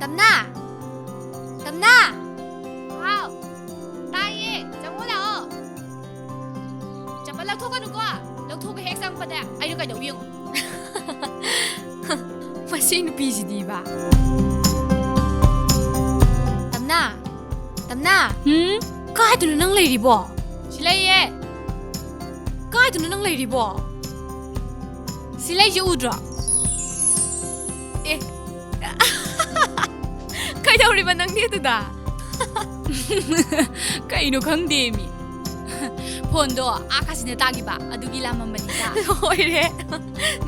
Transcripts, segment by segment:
땀나! 땀나! ꯍꯥꯎ ꯇꯥꯏꯌꯦ ꯆꯪꯉꯣ ꯂꯥꯛꯑꯣ ꯆꯝꯄꯜ ꯂꯧꯊꯣꯛꯀꯅꯨꯀꯣ ꯂꯧꯊꯣꯛꯄ ꯍꯦꯛ ꯆꯪꯕꯗ ꯑꯩꯅ ꯀꯩꯗꯧ ꯌꯦꯡꯉꯨ ꯃꯁꯤ ꯅꯨꯄꯤꯁꯤꯗꯤꯕ ꯇꯝꯅꯥ ꯇꯝꯅꯥ ꯀꯥꯏꯗꯅꯣ ꯅꯪ ꯂꯩꯔꯤꯕꯣ ꯁꯤ ꯂꯩꯌꯦ ꯀꯥꯏꯗꯅꯣ ꯅꯪ ꯂꯩꯔꯤꯕꯣ ꯁꯤ ꯂꯩꯁꯦ ꯎꯗ꯭ꯔꯣ ꯑꯦ ꯀꯩꯗꯧꯔꯤꯕ ꯅꯪꯗꯤ ꯑꯗꯨꯗ ꯀꯩꯅꯣ ꯈꯪꯗꯦ ꯃꯤ ꯐꯣꯟꯗꯣ ꯀꯥꯁꯤꯅ ꯇꯥꯈꯤꯕ ꯑꯗꯨꯒꯤ ꯂꯥꯝꯃꯝꯕꯅꯤꯗ ꯂꯣꯏꯔꯦ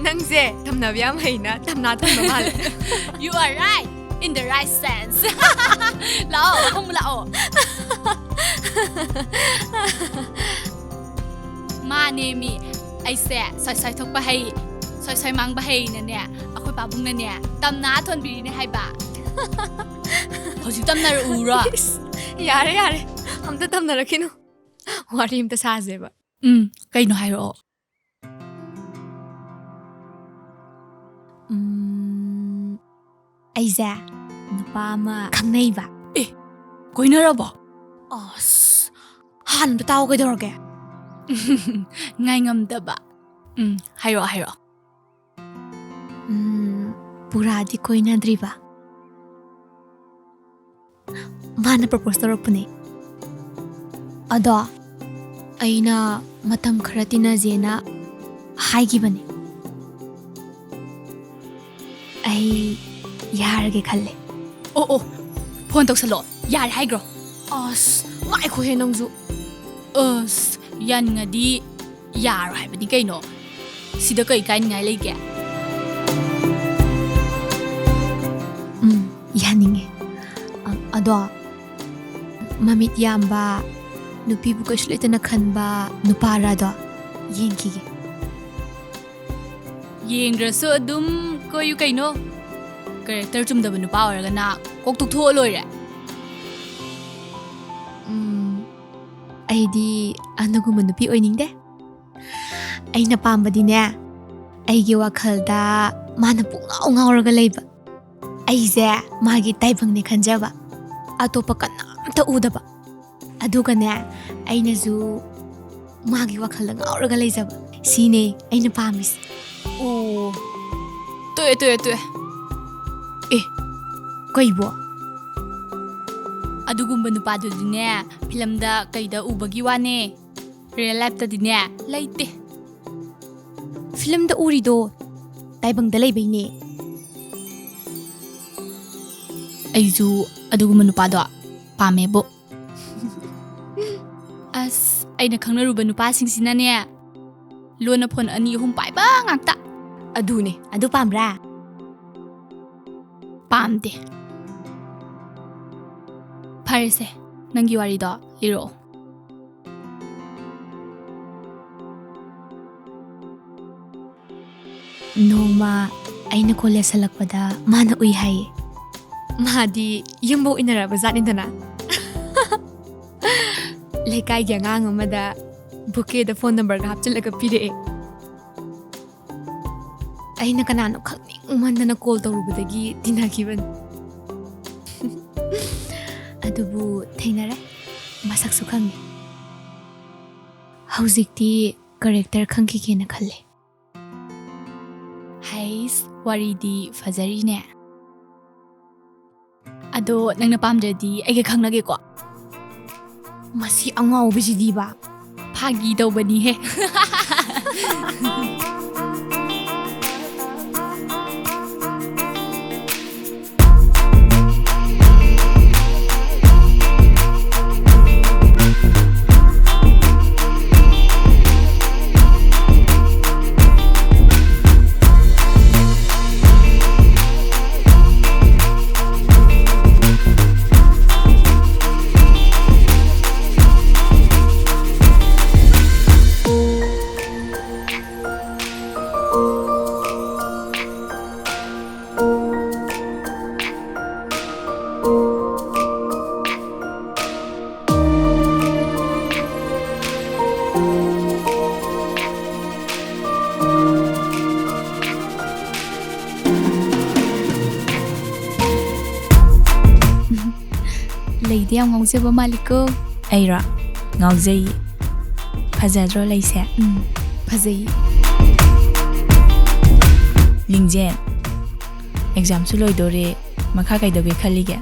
ꯅꯪꯁꯦ ꯊꯝꯅꯕ ꯌꯥꯝ ꯍꯩꯅ ꯊꯝꯅꯥ ꯊꯝꯕ ꯃꯥꯜꯂꯦ You are right in the right sense ꯂꯥꯛꯑꯣ ꯃꯐꯝ ꯂꯥꯛꯑꯣ ꯃꯥꯅꯦ ꯃꯤ ꯑꯩꯁꯦ ꯁꯣꯏ ꯊꯣꯛꯄ ꯍꯩ ꯁꯣꯏ ꯃꯥꯡꯕ ꯍꯩꯅꯅꯦ ꯑꯩꯈꯣꯏ ꯄꯥꯕꯨꯡꯅꯅꯦ ꯇꯝꯅꯥ ꯊꯣꯟꯕꯤꯔꯤꯅꯦ ꯍꯥꯏꯕ ꯍꯧꯖꯤꯛ ꯇꯝꯅꯔꯛꯎꯔꯣ ꯌꯥꯔꯦ ꯑꯝꯇ ꯇꯝꯅꯔꯛꯈꯤꯅꯨ ꯋꯥꯔꯤ ꯑꯝꯇ ꯁꯥꯁꯦꯕ ꯀꯩꯅꯣ ꯍꯥꯏꯔꯛꯑꯣ ꯑꯩꯁꯦ ꯅꯨꯄꯥ ꯑꯃ ꯈꯪꯅꯩꯕ ꯀꯣꯏꯅꯔꯕꯣ ꯑꯁ ꯍꯥꯟꯅ ꯑꯝꯇ ꯇꯥꯎ ꯀꯩꯗꯧꯔꯒꯦ ꯉꯥꯏ ꯉꯝꯗꯕ ꯍꯥꯏꯔꯛꯑꯣ ꯄꯨꯔꯥꯗꯤ ꯀꯣꯏꯅꯗ꯭ꯔꯤꯕ ꯃꯥꯅ ꯄ꯭ꯔꯄꯣꯁ ꯇꯧꯔꯛꯄꯅꯦ ꯑꯗꯣ ꯑꯩꯅ ꯃꯇꯝ ꯈꯔ ꯇꯤꯟꯅꯖꯦꯅ ꯍꯥꯏꯈꯤꯕꯅꯦ ꯑꯩ ꯌꯥꯔꯒꯦ ꯈꯜꯂꯦ ꯑꯣ ꯐꯣꯟ ꯇꯧꯁꯜꯂꯣ ꯌꯥꯔꯦ ꯍꯥꯏꯒ꯭ꯔꯣ ꯑꯁ ꯉꯥꯏꯈꯣꯍꯦ ꯅꯪꯁꯨ ꯑꯁ ꯌꯥꯅꯤꯡꯉꯗꯤ ꯌꯥꯔꯣ ꯍꯥꯏꯕꯅꯤ ꯀꯩꯅꯣ ꯁꯤꯗ ꯀꯩ ꯀꯥꯏꯅꯤꯡꯉꯥꯏ ꯂꯩꯒꯦ ꯌꯥꯅꯤꯡꯉꯦ ꯑꯗꯣ ꯃꯃꯤꯠ ꯌꯥꯝꯕ ꯅꯨꯄꯤꯕꯨ ꯀꯩꯁꯨ ꯂꯩꯇꯅ ꯈꯟꯕ ꯅꯨꯄꯥꯔꯗꯣ ꯌꯦꯡꯈꯤꯒꯦ ꯌꯦꯡꯗ꯭ꯔꯁꯨ ꯑꯗꯨꯝ ꯀꯣꯏꯌꯨ ꯀꯩꯅꯣ ꯀꯦꯔꯦꯛꯇꯔ ꯆꯨꯝꯗꯕ ꯅꯨꯄꯥ ꯑꯣꯏꯔꯒꯅ ꯀꯣꯛ ꯇꯣꯛꯊꯣꯛꯑ ꯂꯣꯏꯔꯦ ꯑꯩꯗꯤ ꯑꯗꯨꯒꯨꯝꯕ ꯅꯨꯄꯤ ꯑꯣꯏꯅꯤꯡꯗꯦ ꯑꯩꯅ ꯄꯥꯝꯕꯗꯤꯅꯦ ꯑꯩꯒꯤ ꯋꯥꯈꯜꯗ ꯃꯥꯅ ꯄꯨꯡꯉꯥꯎ ꯉꯥꯎꯔꯒ ꯂꯩꯕ ꯑꯩꯁꯦ ꯃꯥꯒꯤ ꯇꯥꯏꯕꯪꯅꯦ ꯈꯟꯖꯕ ꯑꯇꯣꯞꯄ ꯀꯅꯥꯝꯇ ꯎꯗꯕ ꯑꯗꯨꯒꯅꯦ ꯑꯩꯅꯁꯨ ꯃꯥꯒꯤ ꯋꯥꯈꯜꯗ ꯉꯥꯎꯔꯒ ꯂꯩꯖꯕ ꯁꯤꯅꯦ ꯑꯩꯅ ꯄꯥꯝꯃꯤꯁꯦ ꯑꯣ ꯇꯣꯛꯑꯦ ꯑꯦ ꯀꯩꯕꯣ ꯑꯗꯨꯒꯨꯝꯕ ꯅꯨꯄꯥꯗꯨꯗꯤꯅꯦ ꯐꯤꯂꯝꯗ ꯀꯩꯗ ꯎꯕꯒꯤ ꯋꯥꯅꯦ ꯔꯤꯌꯦꯜ ꯂꯥꯏꯐꯇꯗꯤꯅꯦ ꯂꯩꯇꯦ ꯐꯤꯂꯝꯗ ꯎꯔꯤꯗꯣ ꯇꯥꯏꯕꯪꯗ ꯂꯩꯕꯩꯅꯦ ꯑꯩꯁꯨ ꯑꯗꯨꯒꯨꯝꯕ ꯅꯨꯄꯥꯗꯣ ꯄꯥꯝꯃꯦꯕꯣ ꯑꯁ ꯑꯩꯅ ꯈꯪꯅꯔꯨꯕ ꯅꯨꯄꯥꯁꯤꯡꯁꯤꯅꯅꯦ ꯂꯣꯟꯅ ꯐꯣꯟ 2-3 ꯄꯥꯏꯕ ꯉꯥꯛꯇ ꯑꯗꯨꯅꯦ ꯑꯗꯨ ꯄꯥꯝꯕ꯭ꯔꯥ ꯄꯥꯝꯗꯦ ꯐꯔꯦꯁꯦ ꯅꯪꯒꯤ ꯋꯥꯔꯤꯗꯣ ꯂꯤꯔꯛꯑꯣ ꯅꯣꯡꯃ ꯑꯩꯅ ꯀꯣꯂꯦꯖ ꯍꯜꯂꯛꯄꯗ ꯃꯥꯅ ꯎꯏ ꯍꯥꯏꯌꯦ ꯃꯥꯗꯤ ꯌꯨꯝꯐꯥꯎ ꯏꯟꯅꯔꯕ ꯖꯥꯠꯅꯤꯗꯅ ꯂꯩꯀꯥꯏꯒꯤ ꯑꯉꯥꯡ ꯑꯃꯗ ꯕꯨꯀꯦꯗ ꯐꯣꯟ ꯅꯝꯕꯔꯒ ꯍꯥꯞꯆꯤꯜꯂꯒ ꯄꯤꯔꯛꯑꯦ ꯑꯩꯅ ꯀꯅꯥꯅꯣ ꯈꯪꯅꯤꯡꯃꯟꯗꯅ ꯀꯣꯜ ꯇꯧꯔꯨꯕꯗꯒꯤ ꯇꯤꯟꯅꯈꯤꯕꯅꯤ ꯑꯗꯨꯕꯨ ꯊꯦꯡꯅꯔꯦ ꯃꯁꯛꯁꯨ ꯈꯪꯉꯦ ꯍꯧꯖꯤꯛꯇꯤ ꯀꯦꯔꯦꯛꯇꯔ ꯈꯪꯈꯤꯒꯦꯅ ꯈꯜꯂꯦ ꯍꯩꯁ ꯋꯥꯔꯤꯗꯤ ꯐꯖꯔꯤꯅꯦ ꯑꯗꯣ ꯅꯪꯅ ꯄꯥꯝꯗ꯭ꯔꯗꯤ ꯑꯩꯒ ꯈꯪꯅꯒꯦꯀꯣ ꯃꯁꯤ ꯑꯉꯥꯎꯕꯁꯤꯗꯤꯕ ꯐꯥꯒꯤ ꯇꯧꯕꯅꯤꯍꯦ ꯂꯩꯗꯤ ꯌꯥꯝ ꯉꯥꯎꯖꯕ ꯃꯥꯜꯂꯤꯀꯣ. ꯑꯩꯔꯣ ꯉꯥꯎꯖꯩ ꯐꯖꯗ꯭ꯔꯣ ꯂꯩꯁꯦ ꯐꯖꯩ. ꯂꯤꯡꯖꯦꯟ ꯑꯦꯛꯖꯥꯝꯁꯨ ꯂꯣꯏꯗꯣꯔꯦ ꯃꯈꯥ ꯀꯩꯗꯧꯒꯦ ꯈꯜꯂꯤꯒꯦ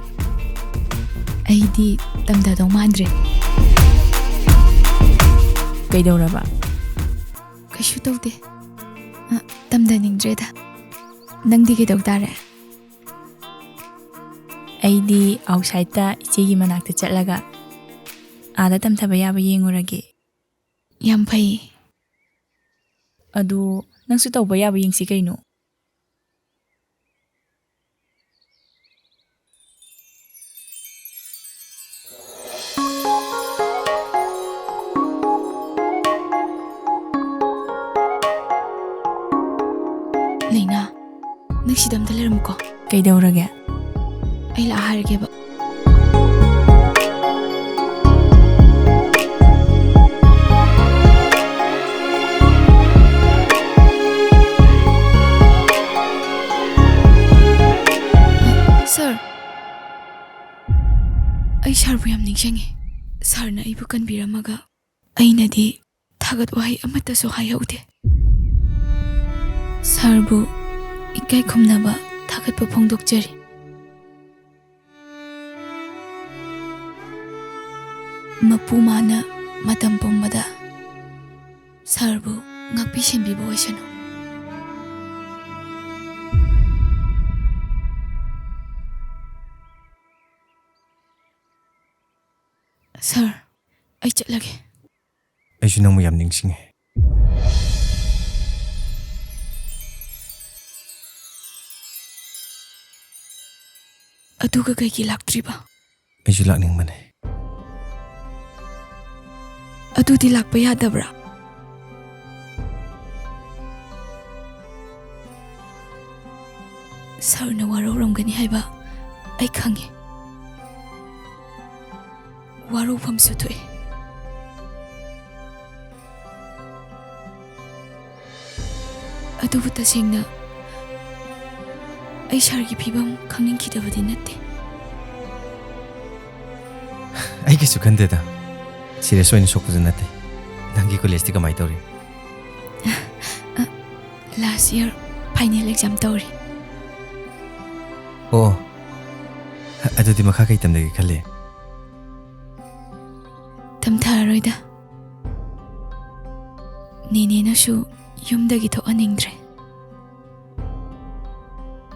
ꯑꯩꯗꯤ ꯇꯝꯊꯗꯧ ꯃꯥꯟꯗ꯭ꯔꯦ. ꯀꯩꯗꯧꯔꯕ ꯀꯩꯁꯨ ꯇꯧꯗꯦ. ꯇꯝꯊꯅꯤꯡꯗ꯭ꯔꯦꯗ. ꯅꯪꯗꯤ ꯀꯩꯗꯧ ꯇꯥꯔꯦ? ꯑꯩꯗꯤ ꯑꯥꯎꯠꯁꯥꯏꯗꯇ ꯏꯆꯦꯒꯤ ꯃꯅꯥꯛꯇ ꯆꯠꯂꯒ ꯑꯥꯗ ꯇꯝꯊꯕ ꯌꯥꯕ ꯌꯦꯡꯉꯨꯔꯒꯦ. ꯌꯥꯝ ꯐꯩ. ꯑꯗꯨ ꯅꯪꯁꯨ ꯇꯧꯕ ꯌꯥꯕ ꯌꯦꯡꯁꯤ ꯀꯩꯅꯣ. ꯂꯩꯅꯥ, ꯅꯪ ꯁꯤꯗ ꯑꯝꯇ ꯂꯩꯔꯝꯃꯨꯀꯣ. ꯀꯩꯗꯧꯔꯒꯦ? ꯑꯩ ꯂꯥꯛꯑ ꯍꯥꯏꯔꯒꯦꯕ. ꯁꯥꯔ, ꯑꯩ ꯁꯥꯔꯕꯨ ꯌꯥꯝ ꯅꯤꯡꯁꯤꯡꯉꯤ. ꯁꯥꯔꯅ ꯑꯩꯕꯨ ꯀꯟꯕꯤꯔꯝꯃꯒ ꯑꯩꯅꯗꯤ ꯊꯥꯒꯠ ꯋꯥꯍꯩ ꯑꯃꯠꯇꯁꯨ ꯍꯥꯏꯍꯧꯗꯦ. ꯁꯥꯔꯕꯨ ꯏꯀꯥꯏ ꯈꯨꯝꯅꯕ ꯊꯥꯒꯠꯄ ꯐꯣꯡꯗꯣꯛꯆꯔꯤ. ꯃꯄꯨ ꯃꯥꯅ ꯃꯇꯝ ꯄꯨꯝꯕꯗ ꯁꯥꯔꯕꯨ ꯉꯥꯛꯄꯤ ꯁꯦꯟꯕꯤꯕ ꯑꯣꯏꯁꯅꯨ. ꯁꯥꯔ, ꯑꯩ ꯆꯠꯂꯒꯦ. ꯑꯩꯁꯨ ꯅꯪꯕꯨ ꯌꯥꯝ ꯅꯤꯡꯁꯤꯡꯉꯦ. ꯑꯗꯨꯒ ꯀꯩꯒꯤ ꯂꯥꯛꯇ꯭ꯔꯤꯕ? ꯑꯩꯁꯨ ꯂꯥꯛꯅꯤꯡꯕꯅꯦ. ꯑꯗꯨꯗꯤ ꯂꯥꯛꯄ ꯌꯥꯗꯕ꯭ꯔꯥ? ꯁꯥꯔꯅ ꯋꯥꯔꯧꯔꯝꯒꯅꯤ ꯍꯥꯏꯕ ꯑꯩ ꯈꯪꯉꯤ. ꯋꯥꯔꯧꯐꯝꯁꯨ ꯊꯣꯛꯏ. ꯑꯗꯨꯕꯨ ꯇꯁꯦꯡꯅ ꯑꯩ ꯁꯥꯔꯒꯤ ꯐꯤꯕꯝ ꯈꯪꯅꯤꯡꯈꯤꯗꯕꯗꯤ ꯅꯠꯇꯦ. ꯑꯩ ꯀꯩꯁꯨ ꯈꯟꯗꯦꯗ. ꯁꯤꯔꯤꯌꯁ ꯑꯣꯏꯅ ꯁꯣꯛꯄꯁꯨ ꯅꯠꯇꯦ. ꯅꯪꯒꯤ ꯀꯣꯂꯦꯖꯇꯤ ꯀꯃꯥꯏꯅ ꯇꯧꯔꯤ? ꯂꯥꯁ ꯏꯌꯔ ꯐꯥꯏꯅꯦꯜ ꯑꯦꯛꯖꯥꯝ ꯇꯧꯔꯤ. ꯑꯣ, ꯑꯗꯨꯗꯤ ꯃꯈꯥ ꯀꯩ ꯇꯝꯊꯒꯦ ꯈꯜꯂꯤ? ꯇꯝꯊꯔꯔꯣꯏꯗ. ꯅꯦꯅꯦꯅꯁꯨ ꯌꯨꯝꯗꯒꯤ ꯊꯣꯛꯍꯟꯅꯤꯡꯗ꯭ꯔꯦ.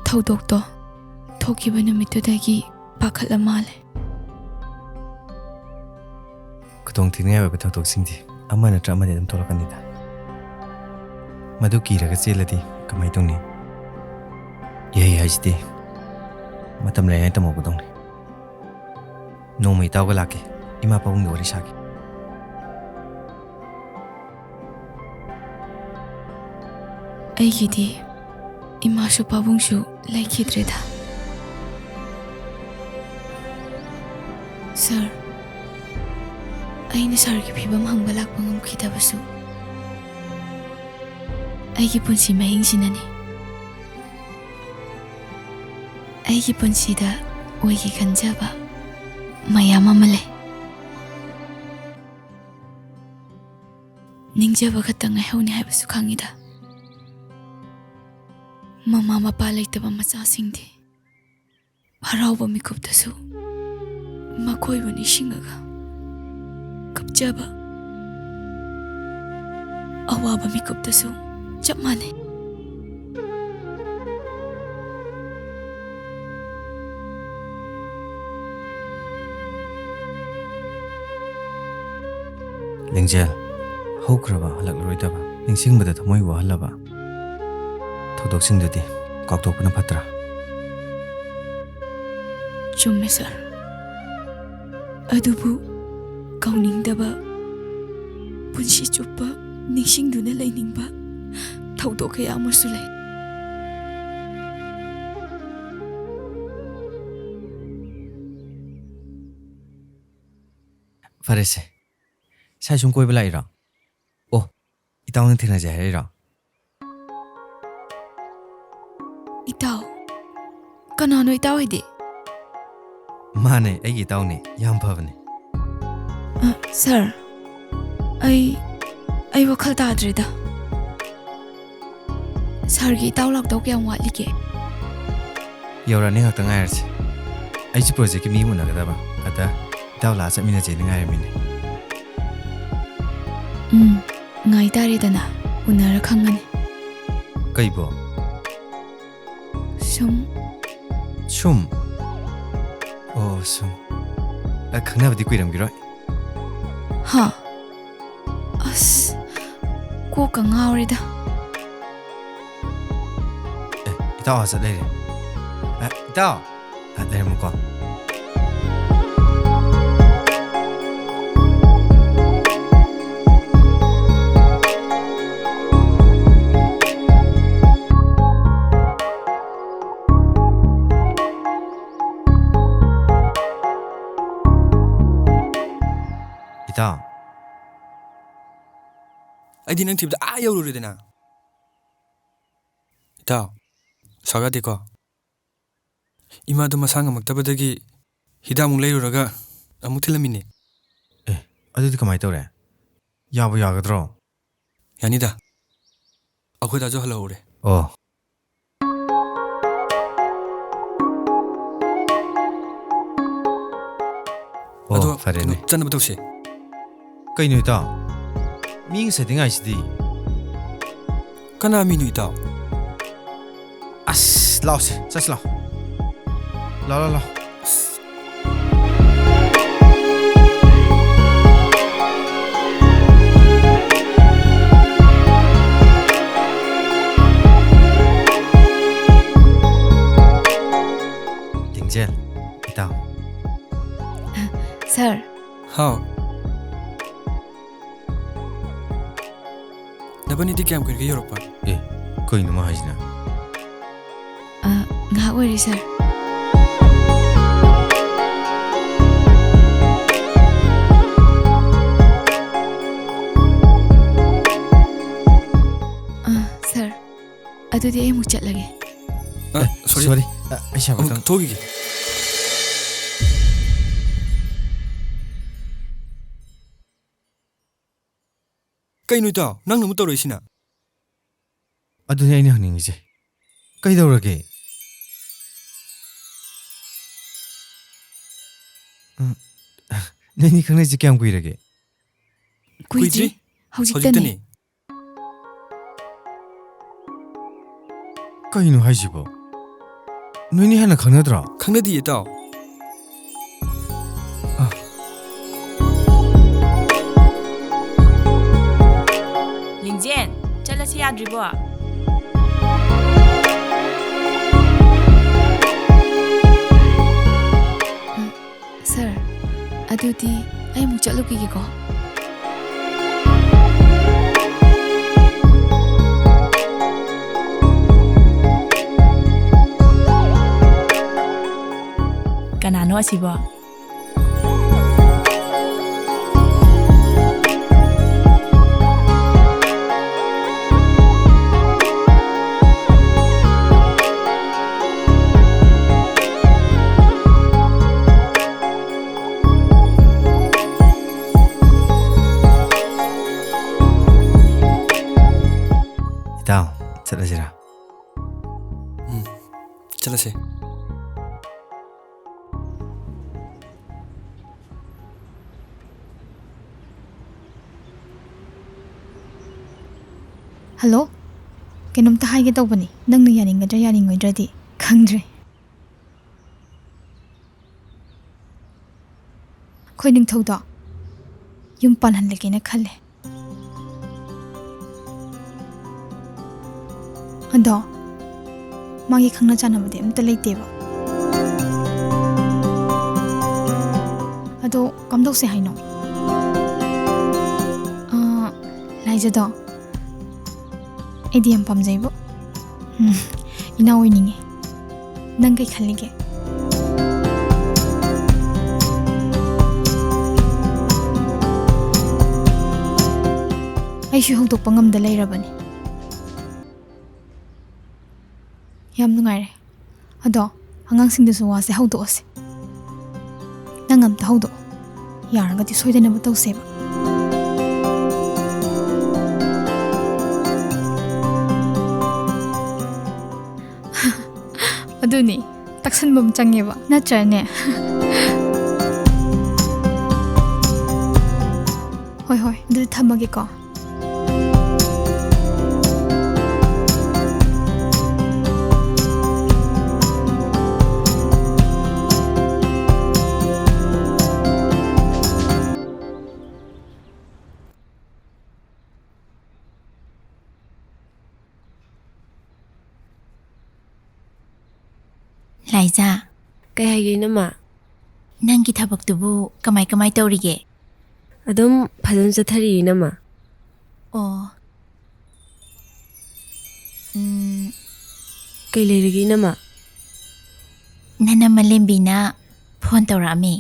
ꯊꯧꯗꯣꯛꯇꯣ ꯊꯣꯛꯈꯤꯕ ꯅꯨꯃꯤꯠꯇꯨꯗꯒꯤ ꯄꯥꯈꯠꯂ ꯃꯥꯜꯂꯦ. ꯈꯨꯗꯣꯡꯊꯤꯅꯤꯡꯉꯥꯏ ꯑꯣꯏꯕ ꯊꯧꯗꯣꯛꯁꯤꯡꯗꯤ ꯑꯃ ꯅꯠꯇ꯭ꯔ ꯑꯃꯗꯤ ꯑꯗꯨꯝ ꯊꯣꯛꯂꯛꯀꯅꯤꯗ. ꯃꯗꯨ ꯀꯤꯔꯒ ꯆꯦꯜꯂꯗꯤ ꯀꯃꯥꯏꯅ ꯇꯧꯅꯤ? ꯏꯍꯩ ꯍꯥꯏꯁꯤꯗꯤ ꯃꯇꯝ ꯂꯩꯔꯤꯉꯩ ꯇꯝꯍꯧꯒꯗꯧꯅꯤ. ꯅꯣꯡꯃ ꯏꯇꯥꯎꯒ ꯂꯥꯛꯀꯦ. ꯏꯃꯥ ꯄꯥꯕꯨꯡꯒ ꯋꯥꯔꯤ ꯁꯥꯒꯦ. ꯑꯩꯒꯤꯗꯤ ꯏꯃꯥꯁꯨ ꯄꯥꯕꯨꯡꯁꯨ ꯂꯩꯈꯤꯗ꯭ꯔꯦꯗ. ꯁꯥꯔ, ꯑꯩꯅ ꯁꯥꯔꯒꯤ ꯐꯤꯕꯝ ꯍꯪꯕ ꯂꯥꯛꯄ ꯉꯝꯈꯤꯗꯕꯁꯨ ꯑꯩꯒꯤ ꯄꯨꯟꯁꯤ ꯃꯍꯤꯡꯁꯤꯅꯅꯤ. ꯑꯩꯒꯤ ꯄꯨꯟꯁꯤꯗ ꯑꯣꯏꯒꯦ ꯈꯟꯖꯕ ꯃꯌꯥꯝ ꯑꯃ ꯂꯩ. ꯅꯤꯡꯖꯕ ꯈꯛꯇꯪ ꯉꯥꯏꯍꯧꯅꯤ ꯍꯥꯏꯕꯁꯨ ꯈꯪꯉꯤꯗ. ꯃꯃꯥ ꯃꯄꯥ ꯂꯩꯇꯕ ꯃꯆꯥꯁꯤꯡꯗꯤ ꯍꯔꯥꯎꯕ ꯃꯤꯀꯨꯞꯇꯁꯨ ꯃꯈꯣꯏꯕꯨ ꯅꯤꯡꯁꯤꯡꯉꯒ ꯀꯞꯆꯕ, ꯑꯋꯥꯕ ꯃꯤꯀꯨꯞꯇꯁꯨ ꯆꯞ ꯃꯥꯟꯅꯩ. ꯂꯤꯡꯖꯦꯜ, ꯍꯧꯈ꯭ꯔꯕ ꯍꯜꯂꯛꯂꯔꯣꯏꯗꯕ ꯅꯤꯡꯁꯤꯡꯕꯗ ꯊꯃꯣꯏ ꯋꯥꯍꯜꯂꯕ ꯊꯧꯗꯣꯛꯁꯤꯡꯗꯨꯗꯤ ꯀꯥꯎꯊꯣꯛꯄꯅ ꯐꯠꯇ꯭ꯔꯥ? ꯆꯨꯝꯃꯦ ꯁꯥꯔ. ꯑꯗꯨꯕꯨ ꯀꯥꯎꯅꯤꯡꯗꯕ, ꯄꯨꯟꯁꯤ ꯆꯨꯞꯄ ꯅꯤꯡꯁꯤꯡꯗꯨꯅ ꯂꯩꯅꯤꯡꯕ ꯊꯧꯗꯣꯛ ꯀꯌꯥ ꯑꯃꯁꯨ ꯂꯩ. ꯐꯔꯦꯁꯦ. ꯁꯥꯏ ꯁꯨꯝ ꯀꯣꯏꯕ ꯂꯥꯛꯏꯔꯣ? ꯑꯣ, ꯏꯇꯥꯎꯅ ꯊꯦꯡꯅꯖꯦ ꯍꯥꯏꯔꯛꯏꯔꯣ? ꯏꯇꯥꯎ? ꯀꯅꯥꯅꯣ ꯏꯇꯥꯎ ꯍꯥꯏꯗꯤ? माने ꯑꯩꯒꯤ ꯏꯇꯥꯎꯅꯦ ꯌꯥꯝ ꯐꯕꯅꯦ ꯁꯥꯔ ꯑꯩ ꯋꯥꯈꯜ ꯇꯥꯗ꯭ꯔꯦꯗ ꯁꯥꯔꯒꯤ ꯏꯇꯥꯎ ꯂꯥꯛꯇꯧ ꯀꯌꯥꯝ ꯋꯥꯠꯂꯤꯒꯦ ꯌꯧꯔꯛꯑꯅꯤ ꯉꯥꯛꯇ ꯉꯥꯏꯔꯁꯤ ꯑꯩꯁꯨ ꯄ꯭ꯔꯣꯖꯦꯛꯀꯤ ꯃꯤ ꯎꯅꯒꯗꯕ ꯑꯗ ꯏꯇꯥꯎ ꯂꯥꯛꯑ ꯆꯠꯃꯤꯟꯅꯁꯦꯅ ꯉꯥꯏꯔꯝꯃꯤꯅꯦ ꯉꯥꯏ ꯇꯥꯔꯦꯗꯅ ꯎꯅꯔ ꯈꯪꯒꯅꯤ ꯀꯩꯕꯣ ꯁꯨꯝ ꯑꯣ ꯁꯨꯝ ꯈꯪꯅꯕꯗꯤ ꯀꯨꯏꯔꯝꯈꯤꯔꯣꯏ ꯍꯥ ꯑꯁ ꯀꯣꯛꯀ ꯉꯥꯎꯔꯦꯗ ꯏꯇꯥꯎ ꯆꯠ ꯂꯩꯔꯦ ꯏꯇꯥꯎ ꯂꯩꯔꯝꯃꯨꯀꯣ ꯏꯇꯥꯎ ꯑꯩꯗꯤ ꯅꯪ ꯊꯤꯕꯗ ꯌꯧꯔꯨꯔꯦꯗꯅ ꯏꯇꯥꯎ ꯁꯥꯎꯌꯥꯗꯦꯀꯣ ꯏꯃꯥꯗꯣ ꯃꯁꯥ ꯉꯝꯃꯛꯇꯕꯗꯒꯤ ꯍꯤꯗꯥꯛꯃꯨꯛ ꯂꯩꯔꯨꯔꯒ ꯑꯃꯨꯛ ꯊꯤꯜꯂꯝꯃꯤꯅꯦ ꯑꯗꯨꯗꯤ ꯀꯃꯥꯏꯅ ꯇꯧꯔꯦ ꯌꯥꯕꯨ ꯌꯥꯒꯗ꯭ꯔꯣ ꯌꯥꯅꯤꯗ ꯑꯩꯈꯣꯏ ꯗꯥꯁꯨ ꯍꯜꯂꯛꯎꯔꯦ ꯑꯣ ꯑꯗꯣ ꯐꯔꯦꯅꯦ ꯆꯠꯅꯕ ꯇꯧꯁꯦ ꯀꯩꯅꯣ ꯏꯇꯥꯎ ꯃꯤ ꯉꯁꯥꯏꯗꯤ ꯉꯥꯏꯁꯤꯗꯤ ꯀꯅꯥ ꯃꯤꯅꯣ ꯏꯇꯥꯎ ꯑꯁ ꯂꯥꯎꯁꯦ ꯆꯠꯁꯤ ꯂꯥꯎ ꯂꯤꯡꯖꯦꯜ ꯏꯇꯥꯎ ꯁꯥꯔ ꯍꯥꯎ ꯅꯕꯅꯤꯗꯤ ꯀꯌꯥꯝ ꯀꯨꯏꯔꯒꯦ ꯌꯧꯔꯛꯄ ꯀꯩꯅꯣ ꯃꯥ ꯍꯥꯏꯁꯤꯅ ꯉꯥꯏꯍꯥꯛ ꯑꯣꯏꯔꯦ ꯁꯥꯔ ꯁꯥꯔ ꯑꯗꯨꯗꯤ ꯑꯩ ꯑꯃꯨꯛ ꯆꯠꯂꯒꯦ ꯁꯣꯔꯤ ꯑꯩ ꯑꯃꯨꯛ ꯊꯣꯛꯈꯤꯒꯦ ꯀꯩꯅꯣ ꯏꯇꯥꯎ ꯅꯪꯅ ꯑꯃꯨꯛ ꯇꯧꯔꯛꯏꯁꯤꯅ ꯑꯗꯨꯅꯤ ꯑꯩꯅ ꯍꯪꯅꯤꯡꯉꯤꯁꯦ ꯀꯩꯗꯧꯔꯒꯦ ꯅꯪꯅꯤ ꯈꯪꯅꯩꯁꯦ ꯀꯌꯥꯝ ꯀꯨꯏꯔꯒꯦ ꯀꯨꯏꯗ꯭ꯔꯤ ꯍꯧꯖꯤꯛꯇꯅꯦ ꯀꯩꯅꯣ ꯍꯥꯏꯁꯤꯕꯣ ꯅꯣꯏꯅꯤ ꯍꯥꯟꯅ ꯈꯪꯅꯗ꯭ꯔꯣ ꯈꯪꯅꯗꯤꯌꯦ ꯏꯇꯥꯎ ꯂꯤꯡꯖꯦꯟ ꯆꯠꯂꯁꯤ ꯌꯥꯗ꯭ꯔꯤꯕꯣ ꯁꯥꯔ ꯑꯗꯨꯗꯤ ꯑꯩ ꯑꯃꯨꯛ ꯆꯠꯂꯨꯈꯤꯒꯦꯀꯣ ꯀꯅꯥꯅꯣ ꯑꯁꯤꯕꯣ ꯏꯇꯥꯎ ꯆꯠꯂꯁꯤꯔꯥ ꯆꯠꯂꯁꯦ ꯍꯜꯂꯣ ꯀꯩꯅꯣꯝꯇ ꯍꯥꯏꯒꯦ ꯇꯧꯕꯅꯤ ꯅꯪꯅ ꯌꯥꯅꯤꯡꯒꯗ꯭ꯔꯥ ꯌꯥꯅꯤꯡꯉꯣꯏꯗ꯭ꯔꯗꯤ ꯈꯪꯗ꯭ꯔꯦ ꯑꯩꯈꯣꯏ ꯅꯤꯡꯊꯧꯗꯣ ꯌꯨꯝ ꯄꯥꯟꯍꯜꯂꯒꯦꯅ ꯈꯜꯂꯦ ꯑꯗꯣ ꯃꯥꯒꯤ ꯈꯪꯅ ꯆꯥꯟꯅꯕꯗꯤ ꯑꯝꯇ ꯂꯩꯇꯦꯕ ꯑꯗꯣ ꯀꯝꯗꯧꯁꯦ ꯍꯥꯏꯅꯣ ꯂꯥꯏꯖꯗꯣ ꯑꯩꯗꯤ ꯌꯥꯝ ꯄꯥꯝꯖꯩꯕꯣ ꯏꯅꯥꯎ ꯑꯣꯏꯅꯤꯡꯉꯦ ꯅꯪ ꯀꯩ ꯈꯜꯂꯤꯒꯦ ꯑꯩꯁꯨ ꯍꯧꯗꯣꯛꯄ ꯉꯝꯗ ꯂꯩꯔꯕꯅꯤ ꯌꯥꯝ ꯅꯨꯡꯉꯥꯏꯔꯦ ꯑꯗꯣ ꯑꯉꯥꯡꯁꯤꯡꯗꯁꯨ ꯋꯥꯁꯦ ꯍꯧꯗꯣꯛꯑꯁꯤ ꯅꯪ ꯑꯝꯇ ꯍꯧꯗꯣꯛꯑꯣ ꯌꯥꯔꯒꯗꯤ ꯁꯣꯏꯗꯅꯕ ꯇꯧꯁꯦꯕ ꯑꯗꯨꯅꯤ ꯇꯛꯁꯟꯕ ꯑꯃ ꯆꯪꯉꯦꯕ ꯅꯠꯇ꯭ꯔꯅꯦ ꯍꯣꯏ ꯍꯣꯏ ꯑꯗꯨꯗꯤ ꯊꯝꯃꯒꯦꯀꯣ ꯂꯥꯏꯖꯥ ꯀꯩ ꯍꯥꯏꯒꯦ ꯏꯅꯝꯃ ꯅꯪꯒꯤ ꯊꯕꯛꯇꯨꯕꯨ ꯀꯃꯥꯏ ꯇꯧꯔꯤꯒꯦ ꯑꯗꯨꯝ ꯐꯖꯅ ꯆꯠꯊꯔꯤ ꯏꯅꯝꯃ ꯑꯣ ꯀꯩ ꯂꯩꯔꯤꯒꯦ ꯏꯅꯝꯃ ꯅꯅꯝꯃ ꯂꯦꯝꯕꯤꯅ ꯐꯣꯟ ꯇꯧꯔꯛꯑꯝꯃꯤ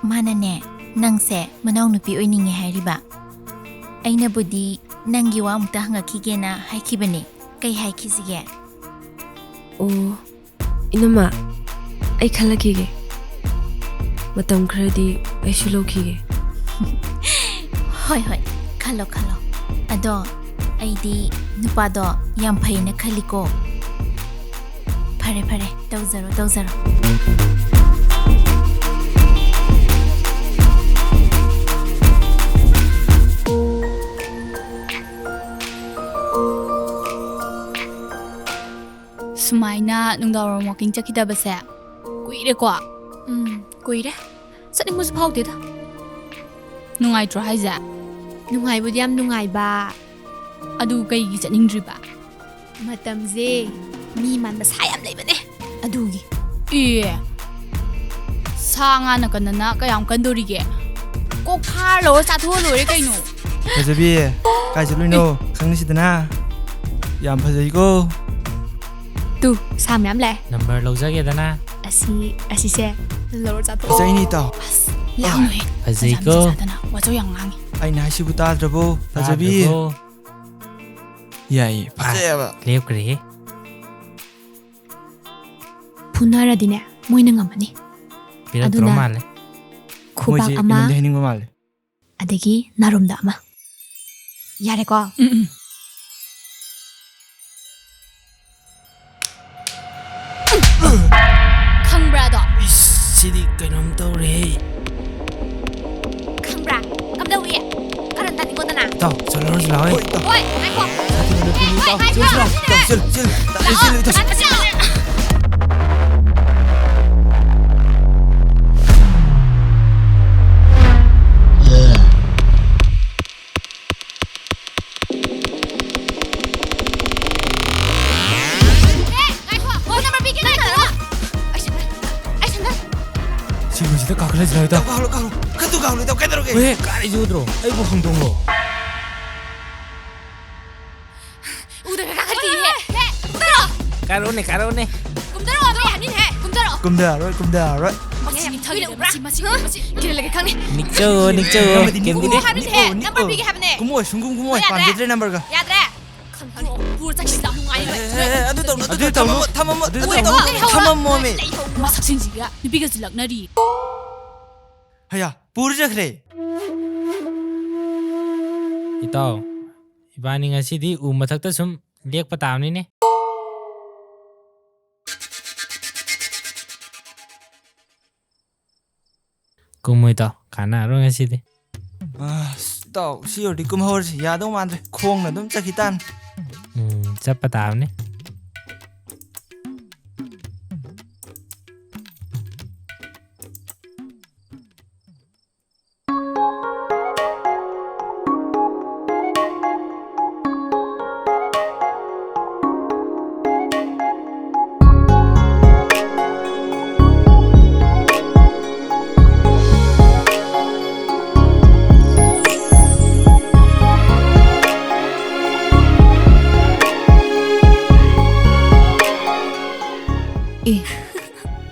ꯃꯥꯅꯅꯦ ꯅꯪꯁꯦ ꯃꯅꯥꯎꯅꯨꯄꯤ ꯑꯣꯏꯅꯤꯡꯉꯦ ꯍꯥꯏꯔꯤꯕ ꯑꯩꯅꯕꯨꯗꯤ ꯅꯪꯒꯤ ꯋꯥ ꯑꯃꯨꯛꯇ ꯍꯪꯉꯛꯈꯤꯒꯦꯅ ꯍꯥꯏꯈꯤꯕꯅꯦ ꯀꯩ ꯍꯥꯏꯈꯤꯁꯤꯒꯦ ꯑꯣ ꯏꯅꯝꯃ ꯑꯩ ꯈꯜꯂꯛꯈꯤꯒꯦ ꯃꯇꯝ ꯈꯔꯗꯤ ꯑꯩꯁꯨ ꯂꯧꯈꯤꯒꯦ ꯍꯣꯏ ꯍꯣꯏ ꯈꯜꯂꯣ ꯑꯗꯣ ꯑꯩꯗꯤ ꯅꯨꯄꯥꯗꯣ ꯌꯥꯝ ꯐꯩꯅ ꯈꯜꯂꯤꯀꯣ ꯐꯔꯦ ꯇꯧꯖꯔꯣ ꯁꯨꯃꯥꯏꯅ ꯅꯨꯡꯗꯥꯡꯋꯥꯏꯔꯝ ꯋꯥꯛꯀꯤꯡ ꯆꯠꯈꯤꯗꯕꯁꯦ ꯀꯨꯏꯔꯦꯀꯣ ꯀꯨꯏꯔꯦ ꯆꯠꯅꯤꯡꯕꯁꯨ ꯐꯥꯎꯗꯦꯗ ꯅꯨꯡꯉꯥꯏꯇ꯭ꯔꯣ ꯍꯥꯏꯁꯦ ꯅꯨꯡꯉꯥꯏꯕꯨꯗꯤ ꯌꯥꯝ ꯅꯨꯡꯉꯥꯏꯕ ꯑꯗꯨ ꯀꯩꯒꯤ ꯆꯠꯅꯤꯡꯗ꯭ꯔꯤꯕ ꯃꯇꯝꯁꯦ ꯃꯤ ꯃꯥꯟꯕ ꯁꯥ ꯌꯥꯝ ꯂꯩꯕꯅꯦ ꯑꯗꯨꯒꯤ ꯑꯦ ꯁꯥ ꯉꯥꯅ ꯀꯟꯅꯅ ꯀꯌꯥꯝ ꯀꯟꯗꯣꯔꯤꯒꯦ ꯀꯣꯛ ꯐꯥꯔ ꯂꯧꯔ ꯆꯥꯊꯣꯛꯑ ꯂꯣꯏꯔꯦ ꯀꯩꯅꯣ ꯐꯖꯕꯤ ꯀꯥꯏ ꯆꯠꯂꯨꯏꯅꯣ ꯈꯪꯅꯁꯤꯗꯅ ꯌꯥꯝ ꯐꯖꯩꯀꯣ ꯇꯨ ꯁꯥ ꯃꯌꯥꯝ ꯂꯥꯛꯑꯦ ꯅꯝꯕꯔ ꯂꯧꯖꯒꯦꯗꯅ ꯑꯁꯤꯁꯦ ꯂꯧꯔ ꯆꯥꯊꯣꯛꯑꯣ ꯐꯖꯩꯅꯤ ꯏꯇꯥꯎ ꯂꯥꯡꯅꯨꯍꯦ ꯐꯖꯩꯀꯣ ꯆꯥꯗꯅ ꯋꯥꯖꯧ ꯌꯥꯝ ꯉꯥꯡꯉꯤ ꯑꯩꯅ ꯍꯥꯏꯁꯤꯕꯨ ꯇꯥꯗ꯭ꯔꯕꯣ ꯐꯖꯕꯤ ꯇꯥꯗ꯭ꯔꯕꯣ? ꯌꯥꯏꯌꯦ ꯐꯖꯩꯑꯕ ꯂꯦꯞꯈ꯭ꯔꯦ ꯐꯨꯅꯔꯗꯤꯅꯦ ꯃꯣꯏꯅ ꯉꯝꯃꯅꯤ ꯄꯤꯔꯛꯇ꯭ꯔꯣ ꯑꯗꯨꯅ ꯃꯥꯜꯂꯦ ꯈꯨꯕꯥꯛ ꯃꯣꯏꯁꯦ ꯑꯃ ꯀꯩꯅꯣꯝꯗꯤ ꯍꯥꯏꯅꯤꯡꯕ ꯃꯥꯜꯂꯦ ꯑꯗꯒꯤ ꯅꯥꯔꯣꯝꯗ ꯑꯃ ꯌꯥꯔꯦꯀꯣ ꯈꯪꯕ꯭ꯔꯥꯗꯣ ꯁꯤꯗꯤ ꯀꯩꯅꯣꯝ ꯇꯧꯔꯦ ꯈꯪꯕ꯭ꯔꯥ ꯀꯝꯗꯧꯏ ꯈꯔ ꯇꯥꯅꯤꯡꯉꯣꯗꯅ ꯏꯇꯥꯎ ꯆꯠꯂꯨꯔꯁꯤ ꯂꯥꯛꯑꯣ ꯍꯣꯏ ꯏꯇꯥꯎ ꯍꯣꯏ ꯉꯥꯏꯈꯣ ꯁꯥꯊꯤꯕ ꯅꯨꯄꯤꯅꯤ ꯏꯇꯥꯎ ꯉꯥꯏꯈꯣ. ꯆꯦꯜꯂꯨ ꯏꯇꯥꯎ ꯆꯦꯜꯂꯨ ꯏꯇꯥꯎ ꯁꯤꯒꯨꯝꯕꯁꯤꯗ ꯀꯥꯈꯠꯂꯁꯤ ꯂꯥꯛꯑꯣ ꯏꯇꯥꯎ 가로 그도 가로 이따 깨들어게 왜 까리지 우드로 아이고 황동로 까로네 kumdaro ado yanin he kumdaro 꿈대하러 machini thagi machi kirelage khangni 닉죠 겜디네 habne he number bigi habne 구모에 숭궁 구모에 반대들 넘버가 yadre khangro pur chakida nungai 아들 탐험 몸이 masaksinjiga nubiga zilaknari 하야 부르자 그래 이따 이바니 ngasi디 mathakta sum lekpa tamnine कुमुइता खानाहरु ngasi디 ꯇꯥꯎ ꯁꯤ ꯑꯣꯏꯔꯗꯤ ꯀꯨꯝꯍꯧꯔꯁꯤ ꯌꯥꯗꯧ ꯃꯥꯟꯗ꯭ꯔꯦ ꯈꯣꯡꯅ ꯑꯗꯨꯝ ꯆꯠꯈꯤꯇꯥꯟ ꯆꯠꯄ ꯇꯥꯕꯅꯤ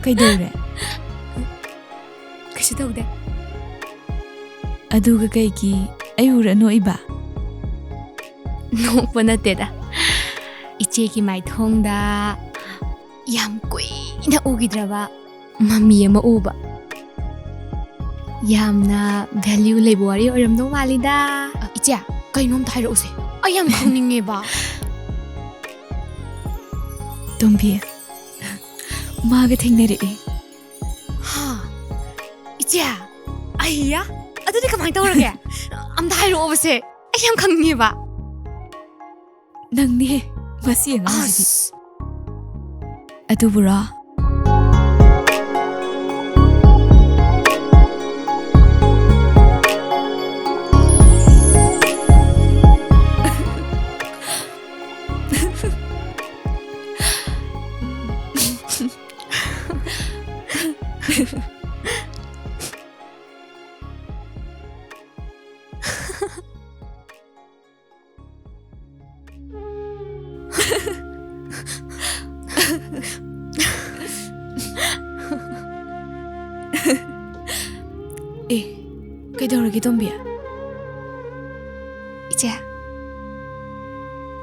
ꯀꯩꯗꯧꯔꯦ ꯀꯩꯁꯨ ꯇꯧꯗꯦ ꯑꯗꯨꯒ ꯀꯩꯒꯤ ꯑꯩ ꯎꯔ ꯅꯣꯛꯏꯕ ꯅꯣꯛꯄ ꯅꯠꯇꯦꯗ ꯏꯆꯦꯒꯤ ꯃꯥꯏꯊꯣꯡꯗ ꯌꯥꯝ ꯀꯨꯏꯅ ꯎꯈꯤꯗ꯭ꯔꯕ ꯃꯃꯤ ꯑꯃ ꯎꯕ ꯌꯥꯝꯅ ꯚꯦꯜꯌꯨ ꯂꯩꯕ ꯋꯥꯔꯤ ꯑꯣꯏꯔꯝꯗꯧ ꯃꯥꯜꯂꯤꯗ. 이제 ꯀꯩꯅꯣꯝꯇ ꯍꯥꯏꯔꯛꯎꯁꯦ. ꯑꯩ ꯌꯥꯝ ꯈꯪꯅꯤꯡꯉꯦꯕ. ꯇꯣꯝꯕꯤ ꯃꯥꯒ ꯊꯦꯡꯅꯔꯛꯑꯦ. ꯍꯥ, 이제 ꯑꯩꯌꯥ, ꯑꯗꯨꯗꯤ ꯀꯃꯥꯏꯅ ꯇꯧꯔꯒꯦ? ꯑꯝꯇ ꯍꯥꯏꯔꯛꯑꯣꯕꯁꯦ. ꯑꯩ ꯌꯥꯝ ꯈꯪꯅꯤꯡꯉꯦꯕ. ꯅꯪꯅꯦ ꯃꯁꯤ ꯑꯉꯥꯡꯁꯤꯗꯤ. ꯑꯁ, ꯑꯗꯨꯕꯨꯔꯣ? ꯑꯦ, ꯀꯩꯗꯧꯔꯒꯦ ꯇꯣꯝꯕꯤ? 이제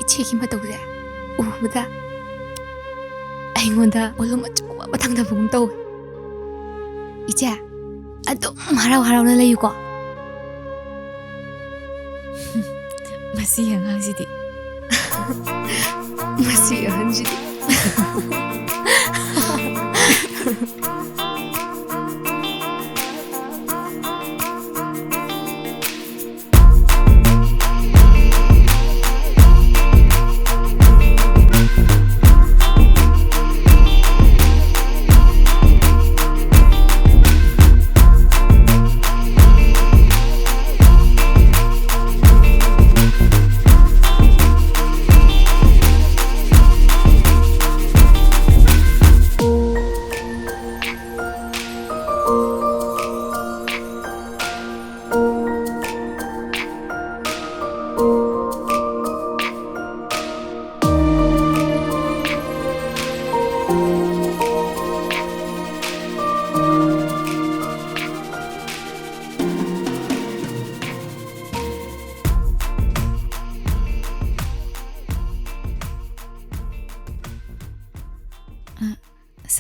이치기 ꯃꯇꯧꯁꯦ 우보다 ꯑꯩꯉꯣꯟꯗ ꯋꯥꯂꯨꯝ ꯑꯆꯧꯕ ꯑꯃ ꯊꯥꯡꯊꯕꯒꯨꯝ ꯇꯧꯋꯦ. 이제 ꯑꯗꯨꯝ ꯍꯔꯥꯎ ꯍꯔꯥꯎꯅ ꯂꯩꯌꯨꯀꯣ. ꯃꯁꯤ ꯑꯉꯥꯡꯁꯤꯗꯤ. ꯃꯁꯤ ꯑꯍꯟꯁꯤꯗꯤ.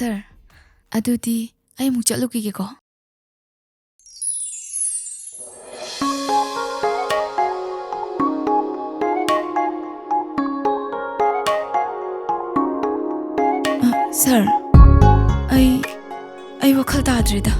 ꯁꯔ, ꯑꯗꯨꯗꯤ ꯑꯩ ꯑꯃꯨꯛ ꯆꯠꯂꯨꯈꯤꯒꯦꯀꯣ. ꯁꯔ, ꯑꯩ ꯋꯥꯈꯜ ꯇꯥꯗ꯭ꯔꯤꯗ.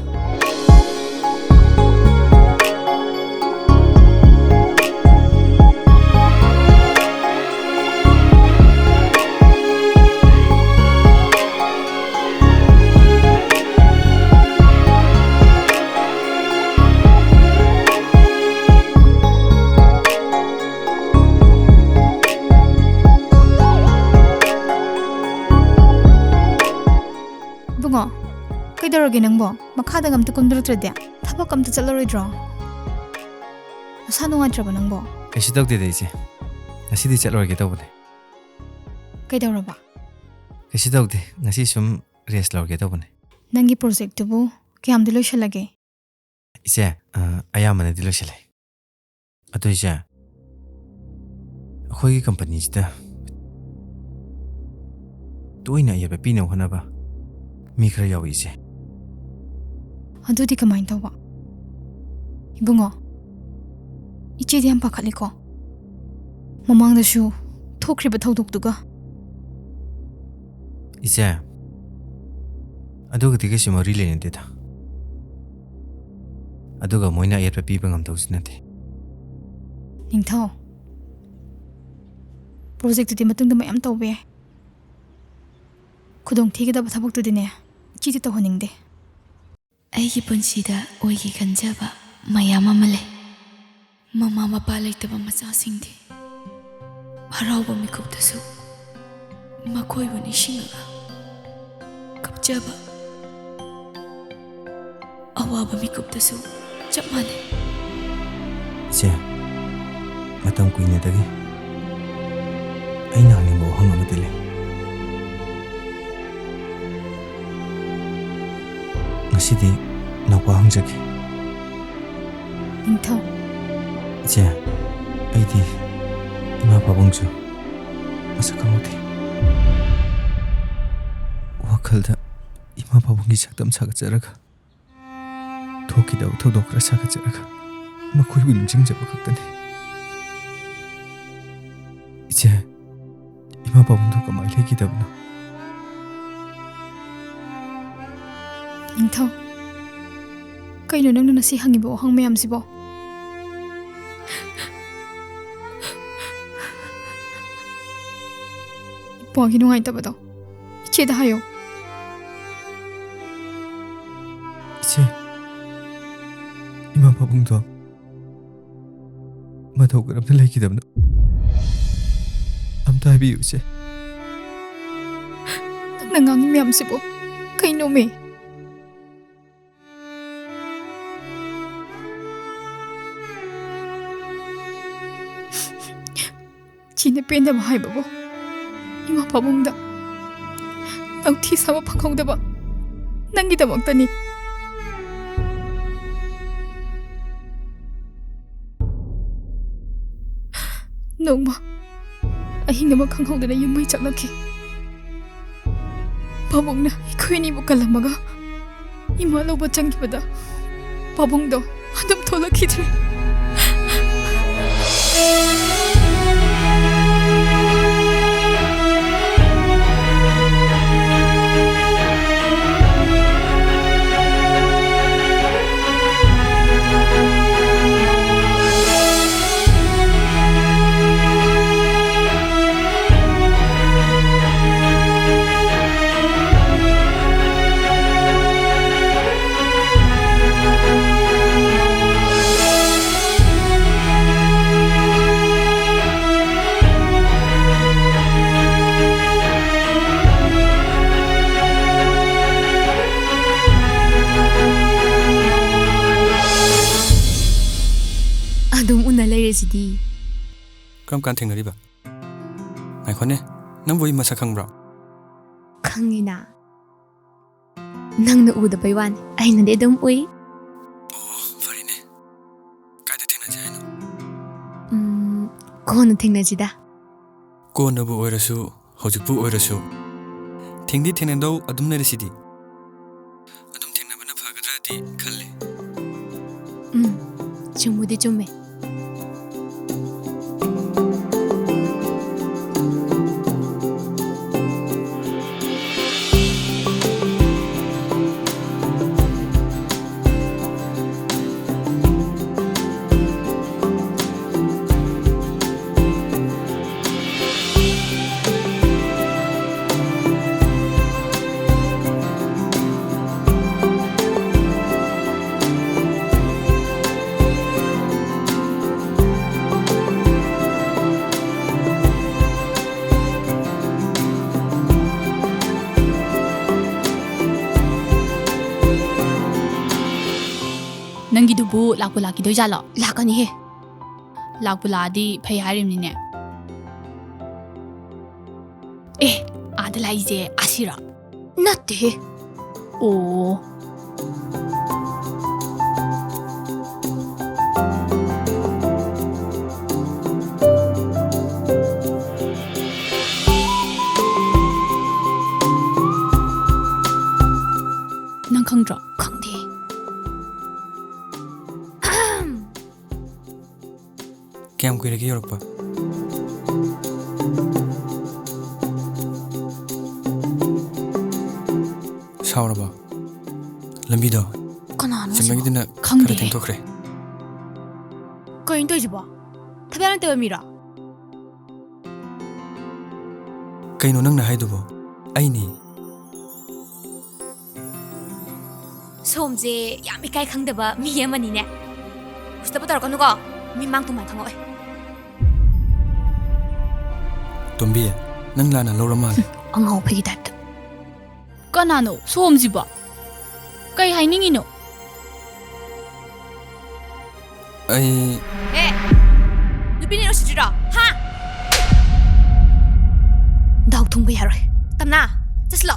bungo, ꯀꯩꯗꯧꯔꯒꯦ ꯅꯪꯕꯣ? ꯃꯈꯥꯗ ꯑꯝꯇ ꯀꯨꯝꯗꯔꯛꯇ꯭ꯔꯗꯤ ꯊꯕꯛ ꯑꯝꯇ ꯆꯠꯂꯔꯣꯏꯗ꯭ꯔꯣ? ꯅꯁꯥ ꯅꯨꯡꯉꯥꯏꯇ꯭ꯔꯕ ꯅꯪꯕꯣ? ꯀꯩꯁꯨ ꯇꯧꯗꯦꯗ ꯏꯆꯦ. ꯉꯁꯤꯗꯤ ꯆꯠꯂꯨꯔꯒꯦ ꯇꯧꯕꯅꯦ. ꯀꯩꯗꯧꯔꯕ? ꯀꯩꯁꯨ ꯇꯧꯗꯦ. ꯉꯁꯤ ꯁꯨꯝ ꯔꯦꯁ ꯂꯧꯔꯒꯦ ꯇꯧꯕꯅꯦ. ꯅꯪꯒꯤ ꯄ꯭ꯔꯣꯖꯦꯛꯇꯨꯕꯨ ꯀꯌꯥꯝꯗꯤ ꯂꯣꯏꯁꯜꯂꯒꯦ? ꯏꯆꯦ, ꯑꯌꯥꯝꯕꯅꯗꯤ ꯂꯣꯏꯁꯤꯜꯂꯦ. ꯑꯗꯣ ꯏꯆꯦ, ꯑꯩꯈꯣꯏꯒꯤ ꯀꯝꯄꯅꯤꯁꯤꯗ ꯇꯣꯏꯅ ꯑꯌꯦꯠꯄ ꯄꯤꯅꯕ ꯍꯣꯠꯅꯕ ꯃꯤ ꯈꯔ ꯌꯥꯎꯏ ꯏꯆꯦ. ꯑꯗꯨꯗꯤ ꯀꯃꯥꯏꯅ ꯇꯧꯕ? ꯏꯕꯨꯡꯉꯣ, 이ꯆꯦꯗꯤ ꯌꯥꯝ ꯄꯥꯈꯠꯂꯤꯀꯣ. ꯃꯃꯥꯡꯗꯁꯨ ꯊꯣꯛꯈ꯭ꯔꯤꯕ ꯊꯧꯗꯣꯛꯇꯨꯒ. ꯏꯆꯦ, ꯑꯗꯨꯒꯗꯤ ꯀꯩꯁꯨ ꯃꯔꯤ ꯂꯩꯅꯗꯦꯗ. ꯑꯗꯨꯒ ꯃꯣꯏꯅ ꯑꯌꯦꯠꯄ ꯄꯤꯕ ꯉꯝꯗꯧꯁꯨ ꯅꯠꯇꯦ. ꯅꯤꯡꯊꯧ, ꯄ꯭ꯔꯣꯖꯦꯛꯇꯨꯗꯤ ꯃꯇꯨꯡꯗ ꯃꯌꯥꯝ ꯇꯧꯕ ꯌꯥꯏ. ꯈꯨꯗꯣꯡꯊꯤꯒꯗꯕ ꯊꯕꯛꯇꯨꯗꯤꯅꯦ ꯏꯆꯦꯗꯤ ꯇꯧꯍꯟꯅꯤꯡꯗꯦ. ꯑꯩꯒꯤ ꯄꯨꯟꯁꯤꯗ ꯑꯣꯏꯒꯦ ꯈꯟꯖꯕ ꯃꯌꯥꯝ ꯑꯃ ꯂꯩ. ꯃꯃꯥ ꯃꯄꯥ ꯂꯩꯇꯕ ꯃꯆꯥꯁꯤꯡꯗꯤ ꯍꯔꯥꯎꯕ ꯃꯤꯀꯨꯞꯇꯁꯨ ꯃꯈꯣꯏꯕꯨ ꯅꯤꯡꯁꯤꯡꯉꯒ ꯀꯞꯆꯕ, ꯑꯋꯥꯕ ꯃꯤꯀꯨꯞꯇꯁꯨ ꯆꯞ ꯃꯥꯟꯅꯩ. ꯏꯆꯦ, ꯃꯇꯝ ꯀꯨꯏꯅꯗꯒꯤ ꯑꯩꯅ ꯍꯪꯅꯤꯡꯕ ꯋꯥꯍꯪ ꯑꯃꯗꯤ ꯂꯩ. ꯉꯁꯤꯗꯤ ꯅꯧꯄꯥ ꯍꯪꯖꯒꯦ. ꯅꯤꯡꯊꯧ, 이제 ꯑꯩꯗꯤ 이마 ꯄꯥꯕꯨꯡꯁꯨ ꯃꯁꯛ ꯈꯪꯍꯧꯗꯦ. ꯋꯥꯈꯜꯗ 이마 ꯄꯥꯕꯨꯡꯒꯤ ꯁꯛꯇꯝ ꯁꯥꯒꯠꯆꯔꯒ ꯊꯣꯛꯈꯤꯗꯕ ꯊꯧꯗꯣꯛ ꯈꯔ ꯁꯥꯒꯠꯆꯔꯒ ꯃꯈꯣꯏꯕꯨ ꯅꯤꯡꯁꯤꯡꯖꯕ ꯈꯛꯇꯅꯤ. 이제 이마 바봉도 그만 얘기다구나. ꯅꯤꯡꯊꯧ ꯀꯩꯅꯣ ꯅꯪꯅ ꯉꯁꯤ ꯍꯪꯉꯤꯕ ꯋꯥꯍꯪ ꯃꯌꯥꯝꯁꯤꯕꯣ? ꯏꯄ꯭ꯋꯥꯒꯤ ꯅꯨꯡꯉꯥꯏꯇꯕꯗꯣ 이치에다 하요. 이제 이마 바봉도 마다오 그럼들 얘기다구나. 아무도 하비우지. ꯅꯪꯅ ꯉꯥꯡꯉꯤ ꯃꯌꯥꯝꯁꯤꯕꯣ ꯀꯩꯅꯣꯃꯦ? 지네 뺀다고 하이바보 이마 바봉다 낭티 사와 방콩다봐 남기다 먹다니 농마 아히나마 강콩다나 연마이 작락해 바봉나 이코이니 못 갈라마가 이마 로바 짱기바다 바봉도 한덤 돌아키들 ꯑꯗꯨꯝ ꯎꯅ ꯂꯩꯔꯁꯤꯗꯤ. 그럼 깐 ꯊꯦꯡꯅꯔꯤꯕ? ꯉꯥꯏꯈꯣꯅꯦ, ꯅꯪꯕꯨ ꯑꯩ ꯃꯁꯛ ꯈꯪꯕ꯭ꯔꯣ? ꯈꯪꯉꯤꯅ. ꯅꯪꯅ ꯎꯗꯕꯩ ꯋꯥꯅꯤ. ꯑꯩꯅꯗꯤ ꯑꯗꯨꯝ ꯎꯏ. ꯐꯔꯦꯅꯦ. ꯀꯥꯏꯗ ꯊꯦꯡꯅꯁꯦ ꯍꯥꯏꯅꯣ? ꯀꯣꯟꯅ ꯊꯦꯡꯅꯁꯤꯗ. ꯀꯣꯟꯅꯕꯨ ꯑꯣꯏꯔꯁꯨ ꯍꯧꯖꯤꯛꯄꯨ ꯑꯣꯏꯔꯁꯨ ꯊꯦꯡꯗꯤ ꯊꯦꯡꯅꯗꯧ ꯑꯗꯨꯝ ꯂꯩꯔꯁꯤꯗꯤ. ꯑꯗꯨꯝ ꯊꯦꯡꯅꯕꯅ ꯐꯒꯗ꯭ꯔꯗꯤ ꯈꯜꯂꯦ. ꯆꯨꯝꯕꯨꯗꯤ ꯆꯨꯝꯃꯦ. ꯅꯪꯒꯤꯗꯨꯕꯨ ꯂꯥꯛꯄꯨ ꯂꯥꯛꯈꯤꯗꯣꯏꯖꯥꯠꯂꯣ? ꯂꯥꯛꯀꯅꯤꯍꯦ. ꯂꯥꯛꯄꯨ ꯂꯥꯛꯑꯗꯤ ꯐꯩ ꯍꯥꯏꯔꯤꯕꯅꯤꯅꯦ. ꯑꯥꯗ ꯂꯥꯛꯏꯁꯦ ꯑꯁꯤꯔꯣ? ꯅꯠꯇꯦꯍꯦ. ꯑꯣ. ꯅꯪ ꯈꯪꯗ꯭ꯔꯣ? ꯈꯪꯗꯦ. ꯀꯌꯥꯝ ꯀꯨꯏꯔꯒꯦ ꯌꯧꯔꯛꯄ? ꯁꯥꯎꯔꯕ? ꯂꯝꯕꯤꯗꯣ ꯀꯅꯥꯅꯣ? ꯆꯝꯃꯒꯤꯗꯨꯅ ꯈꯪꯗꯦ. ꯈꯔ ꯊꯦꯡꯗꯣꯛꯈ꯭ꯔꯦ. ꯀꯩꯅꯣ ꯇꯧꯏꯁꯤꯕꯣ? ꯊꯕꯛ ꯅꯠꯇꯕ ꯃꯤꯔꯣ? ꯀꯩꯅꯣ ꯅꯪꯅ ꯍꯥꯏꯗꯨꯕꯣ? ꯑꯩꯅꯤ. ꯁꯣꯝꯁꯦ ꯌꯥꯝ ꯏꯀꯥꯏ ꯈꯪꯗꯕ ꯃꯤ ꯑꯃꯅꯤꯅꯦ. ꯎꯁꯤꯠꯇꯕ ꯇꯧꯔꯛꯀꯅꯨꯀꯣ. ꯃꯤꯃꯥꯡ ꯇꯨꯃꯥꯡ ꯈꯪꯉꯛꯑꯣꯏ. ꯇꯣꯝꯕꯤ, ꯅꯪ ꯂꯥꯟꯅ ꯂꯧꯔ ꯃꯥꯜꯂꯦ. ꯑꯉꯥꯎꯕꯒꯤ ꯇꯥꯏꯞꯇ. ꯀꯅꯥꯅꯣ ꯁꯣꯝꯁꯤꯕꯣ? ꯀꯩ ꯍꯥꯏꯅꯤꯡꯉꯤꯅꯣ? ꯅꯨꯄꯤꯅ ꯎꯁꯤꯠꯇ꯭ꯔꯤꯔꯣ? ꯍꯥ? ꯗꯥꯎ ꯊꯨꯡꯕ ꯌꯥꯔꯣꯏ. ꯇꯝꯅꯥ, ꯆꯠꯁꯤꯂꯣ.